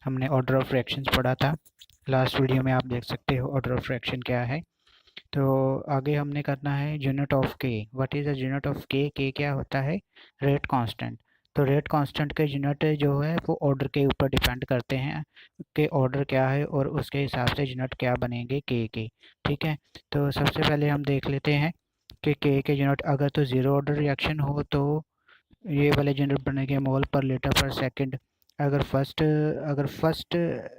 हमने order of reactions पढ़ा था। लास्ट वीडियो में आप देख सकते हो ऑर्डर ऑफ रिएक्शन क्या है। तो आगे हमने करना है यूनिट ऑफ के। What is the unit of के? के क्या होता है? Rate constant. तो रेट कांस्टेंट के यूनिट जो है वो ऑर्डर के ऊपर डिपेंड करते हैं कि ऑर्डर क्या है और उसके हिसाब से यूनिट क्या बनेंगे के। ठीक है, तो सबसे पहले हम देख लेते हैं कि के यूनिट अगर तो ज़ीरो ऑर्डर रिएक्शन हो तो ये वाले यूनिट बनेंगे मोल पर लीटर पर सेकंड। अगर फर्स्ट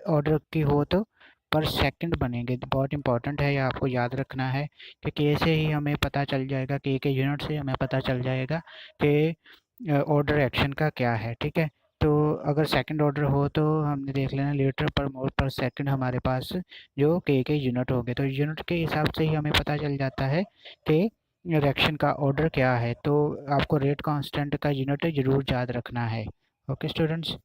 ऑर्डर की हो तो पर सेकंड बनेंगे। बहुत इंपॉर्टेंट है, ये आपको याद रखना है कि के से ही हमें पता चल जाएगा, के यूनिट से हमें पता चल जाएगा कि ऑर्डर एक्शन का क्या है। ठीक है, तो अगर सेकंड ऑर्डर हो तो हमने देख लेना लीटर पर मोल पर सेकंड हमारे पास जो के यूनिट हो गए। तो यूनिट के हिसाब से ही हमें पता चल जाता है कि रिएक्शन का ऑर्डर क्या है। तो आपको रेट कांस्टेंट का यूनिट जरूर याद रखना है। ओके स्टूडेंट्स,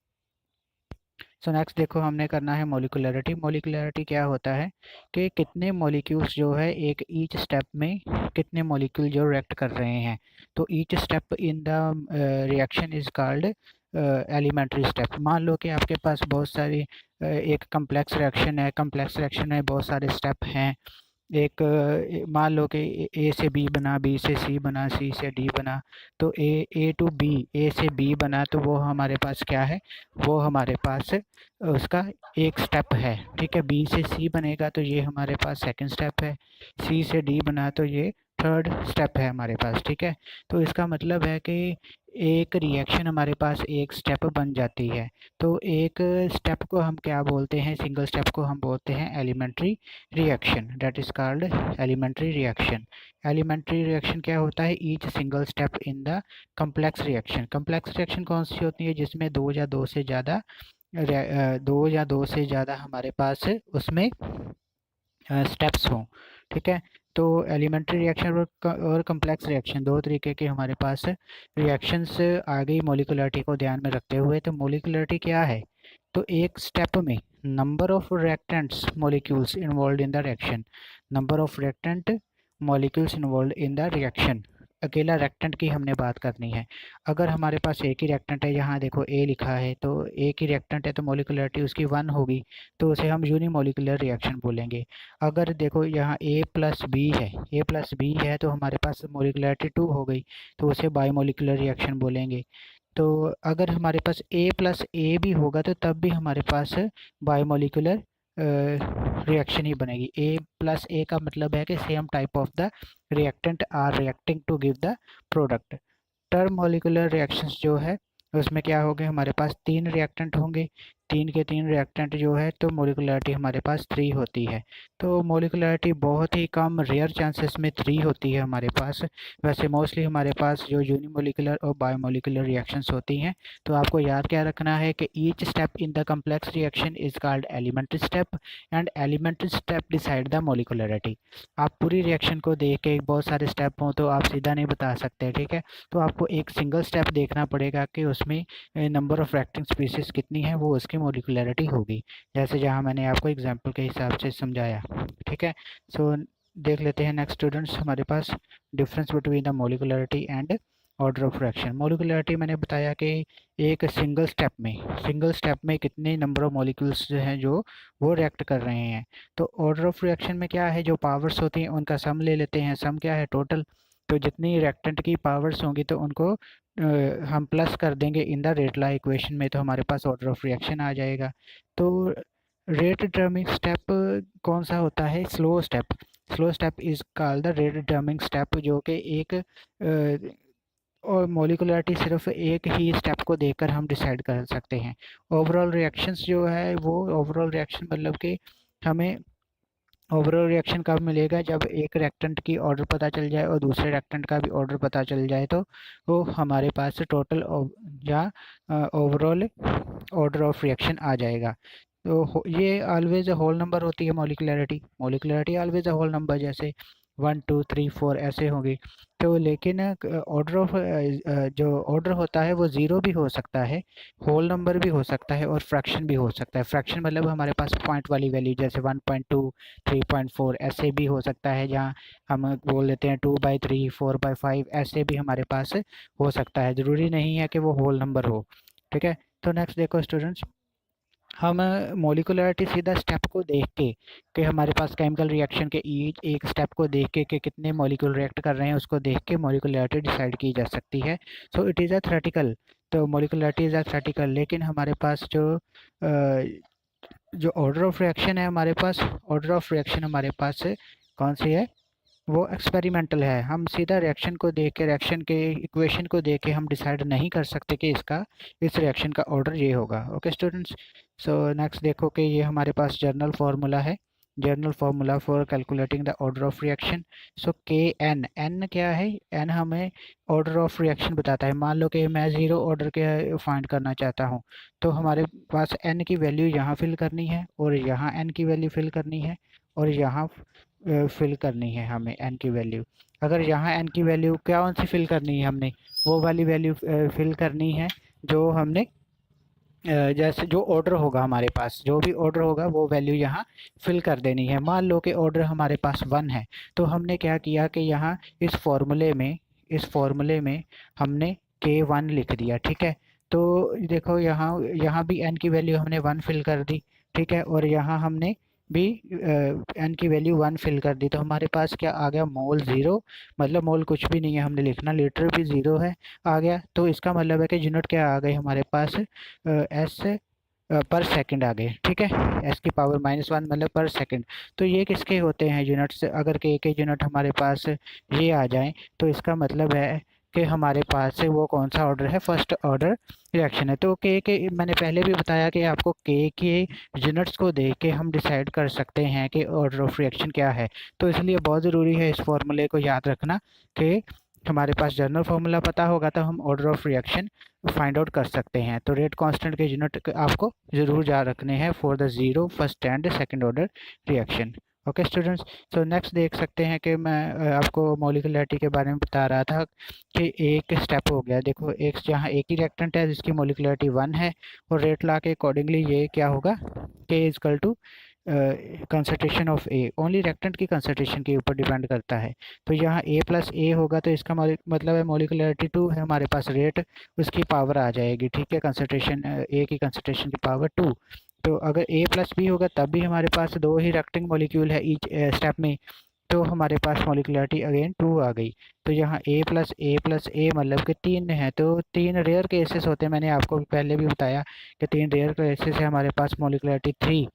सो नेक्स्ट देखो हमने करना है मोलिकुलरिटी। मोलिकुलरिटी क्या होता है कि कितने मॉलिक्यूल्स जो है एक ईच स्टेप में कितने मॉलिक्यूल जो रिएक्ट कर रहे हैं। तो each step in the reaction is called elementary step. मान लो कि आपके पास बहुत सारी एक कम्प्लेक्स रिएक्शन है, कम्प्लेक्स रिएक्शन में बहुत सारे स्टेप हैं। एक मान लो कि ए से बी बना, बी से सी बना, सी से डी बना। तो ए टू बी, ए से बी बना तो वो हमारे पास क्या है? वो हमारे पास उसका एक स्टेप है। ठीक है, बी से सी बनेगा तो ये हमारे पास सेकंड स्टेप है। सी से डी बना तो ये थर्ड स्टेप है हमारे पास। ठीक है, तो इसका मतलब है कि एक रिएक्शन हमारे पास एक स्टेप बन जाती है। तो एक स्टेप को हम क्या बोलते हैं? सिंगल स्टेप को हम बोलते हैं elementary reaction. That is called elementary reaction. Elementary reaction क्या होता है? Each single step in the complex reaction. Complex reaction कौन सी होती है? जिसमें दो या दो से ज़्यादा हमारे पास उसमें स्टेप्स हों। ठीक है, तो एलिमेंट्री रिएक्शन और कम्प्लेक्स रिएक्शन दो तरीके के हमारे पास रिएक्शंस आ गई मोलिकुलरिटी को ध्यान में रखते हुए। तो मोलिकुलरिटी क्या है? तो एक स्टेप में number of reactants molecules involve in the reaction. Number of reactant molecules involve in the reaction. अकेला रिएक्टेंट की हमने बात करनी है। अगर हमारे पास एक ही रिएक्टेंट है, यहाँ देखो ए लिखा है, तो एक ही रिएक्टेंट है तो मोलिकुलरिटी उसकी 1 होगी, तो उसे हम यूनिमोलिकुलर रिएक्शन बोलेंगे। अगर देखो यहाँ ए प्लस बी है, ए प्लस बी है तो हमारे पास मोलिकुलरिटी 2 हो गई, तो उसे बाईमोलिकुलर रिएक्शन बोलेंगे। तो अगर हमारे पास ए प्लस ए भी होगा तो तब भी हमारे पास बायोमोलिकुलर रिएक्शन ही बनेगी। ए प्लस ए का मतलब है कि same type of the reactant are reacting to give the product. Term molecular reactions जो है उसमें क्या होंगे? हमारे पास 3 रिएक्टेंट होंगे, 3 के 3 रिएक्टेंट जो है तो मोलिकुलरिटी हमारे पास 3 होती है। तो मोलिकुलरिटी बहुत ही कम रेयर चांसेस में 3 होती है हमारे पास। वैसे मोस्टली हमारे पास जो यूनिमोलिकुलर और बायोमोलिकुलर रिएक्शंस होती हैं। तो आपको याद क्या रखना है कि each step in the complex reaction is called elementary step and elementary step decide the molecularity. आप पूरी रिएक्शन को देख के बहुत सारे स्टेप हों तो आप सीधा नहीं बता सकते। ठीक है, तो आपको एक सिंगल स्टेप देखना पड़ेगा कि उसमें नंबर ऑफ रिएक्टिंग स्पीसीज कितनी है, वो उसकी मोलिकुलरिटी होगी, जैसे जहाँ मैंने आपको एग्जांपल के हिसाब से समझाया। ठीक है, सो देख लेते हैं नेक्स्ट स्टूडेंट्स हमारे पास difference between the molecularity and order of reaction. Molecularity मैंने बताया कि एक सिंगल स्टेप में कितने नंबर ऑफ मॉलिक्यूल्स जो हैं जो वो रिएक्ट कर रहे हैं। तो ऑर्डर ऑफ रिएक्शन में क्या है? जो पावर्स होती हैं उनका सम ले लेते हैं। सम क्या है? टोटल। तो जितनी रिएक्टेंट की पावर्स होंगी तो उनको हम प्लस कर देंगे इन द रेटला इक्वेशन में, तो हमारे पास ऑर्डर ऑफ रिएक्शन आ जाएगा। तो रेट डिटर्मिंग स्टेप कौन सा होता है? Slow step. Slow step is called the rate डिटर्मिंग step, जो कि एक और मोलिकुलरिटी सिर्फ एक ही स्टेप को देखकर हम डिसाइड कर सकते हैं। ओवरऑल रिएक्शंस जो है वो ओवरऑल रिएक्शन मतलब कि हमें ओवरऑल रिएक्शन कब मिलेगा? जब एक रिएक्टेंट की ऑर्डर पता चल जाए और दूसरे रिएक्टेंट का भी ऑर्डर पता चल जाए, तो वो हमारे पास टोटल या ओवरऑल ऑर्डर ऑफ रिएक्शन आ जाएगा। तो ये ऑलवेज अ होल नंबर होती है molecularity. Molecularity always a whole number, जैसे 1 2 3 4 ऐसे होंगी। तो लेकिन ऑर्डर ऑफ जो ऑर्डर होता है वो ज़ीरो भी हो सकता है, होल नंबर भी हो सकता है और फ्रैक्शन भी हो सकता है। फ्रैक्शन मतलब हमारे पास पॉइंट वाली वैल्यू, जैसे 1.2 3.4 ऐसे भी हो सकता है, जहाँ हम बोल देते हैं 2/3 4/5 ऐसे भी हमारे पास हो सकता है। ज़रूरी नहीं है कि वो होल नंबर हो। ठीक है, तो नेक्स्ट देखो स्टूडेंट्स हम मोलिकुलरिटी सीधा स्टेप को देख के कि हमारे पास केमिकल रिएक्शन के एक स्टेप को देख के कि कितने मॉलिक्यूल रिएक्ट कर रहे हैं उसको देख के मोलिकुलरिटी डिसाइड की जा सकती है। So it is a theoretical, तो मोलिकुलरिटी इज़ अ थ्योरेटिकल, लेकिन हमारे पास जो ऑर्डर ऑफ रिएक्शन है हमारे पास, ऑर्डर ऑफ रिएक्शन हमारे पास कौन सी है, वो एक्सपेरिमेंटल है। हम सीधा रिएक्शन को देख के, रिएक्शन के इक्वेशन को देख के हम डिसाइड नहीं कर सकते कि इस रिएक्शन का ऑर्डर ये होगा। ओके स्टूडेंट्स, सो नेक्स्ट देखो कि ये हमारे पास जर्नल फार्मूला है, general formula for calculating the order of reaction. So K N, N क्या है, एन हमें ऑर्डर ऑफ रिएक्शन बताता है। मान लो कि मैं ज़ीरो ऑर्डर के फाइंड करना चाहता हूँ, तो हमारे पास एन की वैल्यू यहाँ फिल करनी है और यहाँ एन की वैल्यू फिल करनी है और यहाँ फिल करनी है हमें एन की वैल्यू। अगर यहाँ एन की वैल्यू कौन सी फिल करनी है, हमने वो वाली वैल्यू फिल करनी है जो हमने जैसे जो ऑर्डर होगा हमारे पास, जो भी ऑर्डर होगा वो वैल्यू यहाँ फिल कर देनी है। मान लो कि ऑर्डर हमारे पास 1 है, तो हमने क्या किया कि यहाँ इस फॉर्मूले में हमने K1 लिख दिया, ठीक है। तो देखो यहाँ यहाँ भी n की वैल्यू हमने 1 फिल कर दी, ठीक है, और यहाँ हमने भी n की वैल्यू 1 फिल कर दी। तो हमारे पास क्या आ गया, मोल 0, मतलब मोल कुछ भी नहीं है हमने लिखना, लीटर भी 0 है आ गया। तो इसका मतलब है कि यूनिट क्या आ गई हमारे पास, एस पर सेकंड आ गए, ठीक है, एस की पावर -1 मतलब पर सेकंड। तो ये किसके होते हैं यूनिट्स, अगर के यूनिट हमारे पास ये आ जाएं तो इसका मतलब है कि हमारे पास से वो कौन सा ऑर्डर है, फर्स्ट ऑर्डर रिएक्शन है। तो के मैंने पहले भी बताया कि आपको के यूनिट्स को देख के हम डिसाइड कर सकते हैं कि ऑर्डर ऑफ रिएक्शन क्या है। तो इसलिए बहुत ज़रूरी है इस फॉर्मूले को याद रखना कि हमारे पास जनरल फार्मूला पता होगा तो हम order of reaction find out कर सकते हैं। तो रेट कांस्टेंट के यूनिट आपको ज़रूर याद रखने हैं for the zero, first and second order reaction. Okay students, so next देख सकते हैं कि मैं आपको मॉलिक्यूलरिटी के बारे में बता रहा था कि एक स्टेप हो गया। देखो एक जहाँ एक ही रिएक्टेंट है जिसकी मॉलिक्यूलरिटी 1 है और रेट ला के अकॉर्डिंगली ये क्या होगा, K is equal to concentration of A, only reactant की कंसंट्रेशन के ऊपर डिपेंड करता है। तो यहाँ ए प्लस ए होगा तो इसका मतलब है मॉलिक्यूलरिटी 2 है हमारे पास, रेट उसकी पावर आ जाएगी, ठीक है, कंसंट्रेशन ए की कंसंट्रेशन की पावर 2। तो अगर ए प्लस बी होगा तब भी हमारे पास 2 ही रिएक्टिंग मॉलिक्यूल है ईच स्टेप में, तो हमारे पास मॉलिक्यूलरिटी अगेन 2 आ गई। तो यहाँ ए प्लस ए मतलब कि 3 है, तो 3 रेयर केसेस होते हैं, मैंने आपको पहले भी बताया कि 3 रेयर केसेस है हमारे पास मॉलिक्यूलरिटी 3,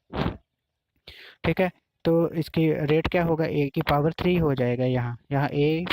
ठीक है। तो इसकी रेट क्या होगा, ए की पावर 3 हो जाएगा। यहाँ ए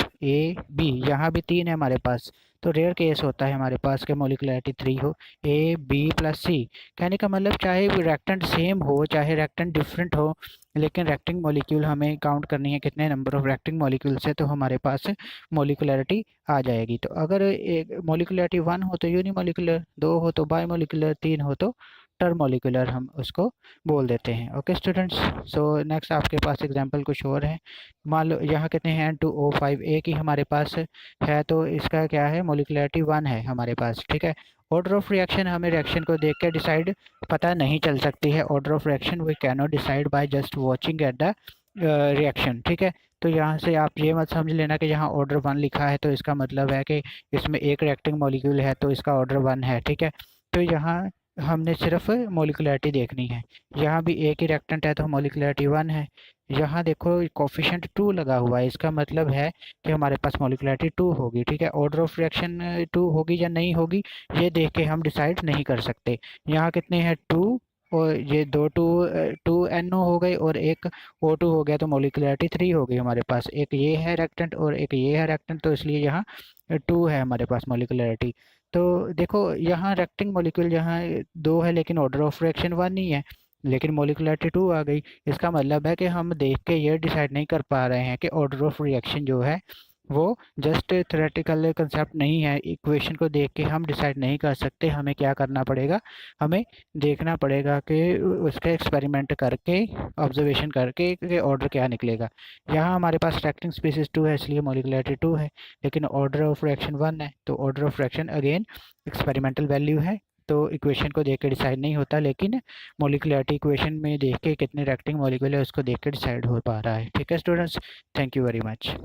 बी, यहाँ भी 3 है हमारे पास, तो रेयर केस होता है हमारे पास के मॉलिक्यूलरिटी 3 हो। ए बी प्लस सी, कहने का मतलब चाहे रिएक्टेंट सेम हो चाहे रिएक्टेंट डिफरेंट हो, लेकिन रिएक्टिंग मॉलिक्यूल हमें काउंट करनी है कितने नंबर ऑफ रिएक्टिंग मॉलिक्यूल्स है, तो हमारे पास मॉलिक्यूलरिटी आ जाएगी। तो अगर एक मॉलिक्यूलरिटी 1 हो तो यूनिमॉलिक्यूलर, 2 हो तो बाईमॉलिक्यूलर, 3 हो तो टर्मोलिकुलर हम उसको बोल देते हैं। ओके स्टूडेंट्स, सो नेक्स्ट आपके पास एग्जांपल कुछ और है। मान लो यहाँ कितने हैं, 2O5 ए की हमारे पास है, तो इसका क्या है, मॉलिक्यूलरिटी 1 है हमारे पास, ठीक है। ऑर्डर ऑफ रिएक्शन हमें रिएक्शन को देख के डिसाइड पता नहीं चल सकती है, order of reaction we can not decide by just watching at the reaction, ठीक है। तो यहाँ से आप ये मत समझ लेना कि यहाँ ऑर्डर 1 लिखा है तो इसका मतलब है कि इसमें एक रिएक्टिंग मॉलिक्यूल है तो इसका ऑर्डर 1 है, ठीक है। तो यहाँ हमने सिर्फ मॉलिक्यूलरिटी देखनी है, यहाँ भी एक ही रिएक्टेंट है तो मॉलिक्यूलरिटी 1 है। यहाँ देखो कोफिशिएंट 2 लगा हुआ है, इसका मतलब है कि हमारे पास मॉलिक्यूलरिटी 2 होगी, ठीक है। ऑर्डर ऑफ रिएक्शन 2 होगी या नहीं होगी ये देख के हम डिसाइड नहीं कर सकते। यहाँ कितने हैं, 2, और ये दो 2 NO हो गए और एक O2 हो गया, तो मॉलिक्यूलरिटी 3 हो गई हमारे पास। एक ये है रिएक्टेंट और एक ये है रिएक्टेंट, तो इसलिए यहाँ 2 है हमारे पास मॉलिक्यूलरिटी। तो देखो यहाँ रिएक्टिंग मॉलिक्यूल यहाँ 2 है लेकिन ऑर्डर ऑफ रिएक्शन 1 ही है, लेकिन मॉलिक्यूलरिटी 2 आ गई। इसका मतलब है कि हम देख के ये डिसाइड नहीं कर पा रहे हैं कि ऑर्डर ऑफ रिएक्शन जो है वो जस्ट थ्योरेटिकल कंसेप्ट नहीं है, इक्वेशन को देख के हम डिसाइड नहीं कर सकते। हमें क्या करना पड़ेगा, हमें देखना पड़ेगा कि उसका एक्सपेरिमेंट करके, ऑब्जर्वेशन करके कि ऑर्डर क्या निकलेगा। यहाँ हमारे पास रिएक्टिंग स्पीसीज 2 है इसलिए मॉलिक्यूलरिटी 2 है, लेकिन ऑर्डर ऑफ रिएक्शन 1 है, तो order of reaction again experimental value है, तो इक्वेशन को देख के डिसाइड नहीं होता, लेकिन मॉलिक्यूलरिटी इक्वेशन में देख के कितने रिएक्टिंग मॉलिक्यूल है उसको देख के डिसाइड हो पा रहा है। ठीक है students, thank you very much.